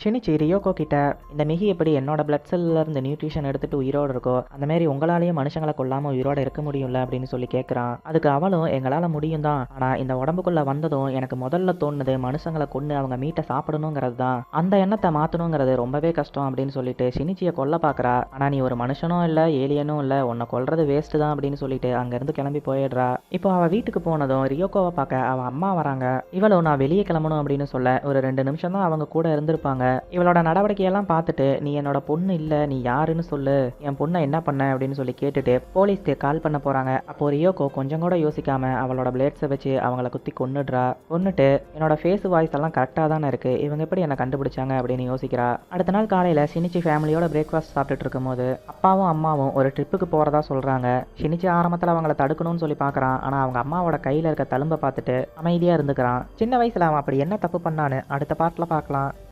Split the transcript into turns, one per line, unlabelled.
ஷினிச்சி ரியோகோ கிட்ட இந்த மிகி எப்படி என்னோட பிளட் செல்ல இருந்து நியூட்ரிஷன் எடுத்துட்டு உயிரோடு இருக்கோ அந்த மாதிரி உங்களாலேயும் மனுஷங்களை கொல்லாம உயிரோட இருக்க முடியும்ல அப்படின்னு சொல்லி கேட்குறான். அதுக்கு அவளும் எங்களால் முடியும் தான், ஆனால் இந்த உடம்புக்குள்ள வந்ததும் எனக்கு முதல்ல தோணுது மனுஷங்களை கொண்டு அவங்க மீட்டை சாப்பிடணுங்கிறது தான். அந்த எண்ணத்தை மாற்றணுங்கிறது ரொம்பவே கஷ்டம் அப்படின்னு சொல்லிட்டு ஷினிச்சியை கொல்ல பார்க்குறா. ஆனால் நீ ஒரு மனுஷனும் இல்லை ஏலியனும் இல்லை, உன்னை கொல்றது வேஸ்ட்டு தான் அப்படின்னு சொல்லிட்டு அங்கேருந்து கிளம்பி போயிடுறா. இப்போ அவள் வீட்டுக்கு போனதும் ரியோகோவை பார்க்க அவள் அம்மா வராங்க. இவளும் நான் வெளியே கிளம்பணும் அப்படின்னு சொல்ல ஒரு 2 நிமிஷம் தான் அவங்க கூட இருந்திருப்பாங்க. இவளோட நடவடிக்கையெல்லாம் பார்த்துட்டு நீ என்னோட பொண்ணு இல்லை, நீ யாருன்னு சொல்லு, என் பொண்ணை என்ன பண்ண அப்படின்னு சொல்லி கேட்டுட்டு போலீஸ்க்கு கால் பண்ண போறாங்க. அப்போ ரியோகோ கொஞ்சம் கூட யோசிக்காம அவளோட பிளேட்ஸை வச்சு அவங்கள குத்தி கொன்னுட்டு என்னோட ஃபேஸ் வாய்ஸ் எல்லாம் கரெக்டாக தானே இருக்கு, இவங்க எப்படி என்னை கண்டுபிடிச்சாங்க அப்படின்னு யோசிக்கிறா. அடுத்த நாள் காலையில் ஷினிச்சி ஃபேமிலியோட பிரேக்ஃபாஸ்ட் சாப்பிட்டுட்டு இருக்கும்போது அப்பாவும் அம்மாவும் ஒரு ட்ரிப்புக்கு போறதா சொல்றாங்க. ஷினிச்சி ஆரம்பத்தில் அவங்கள தடுக்கணும்னு சொல்லி பார்க்குறான். ஆனால் அவங்க அம்மாவோட கையில் இருக்க தழும்பை பார்த்துட்டு அமைதியாக இருந்துக்கிறான். சின்ன வயசில் அவன் அப்படி என்ன தப்பு பண்ணான்னு அடுத்த பார்ட்டில் பார்க்கலாம்.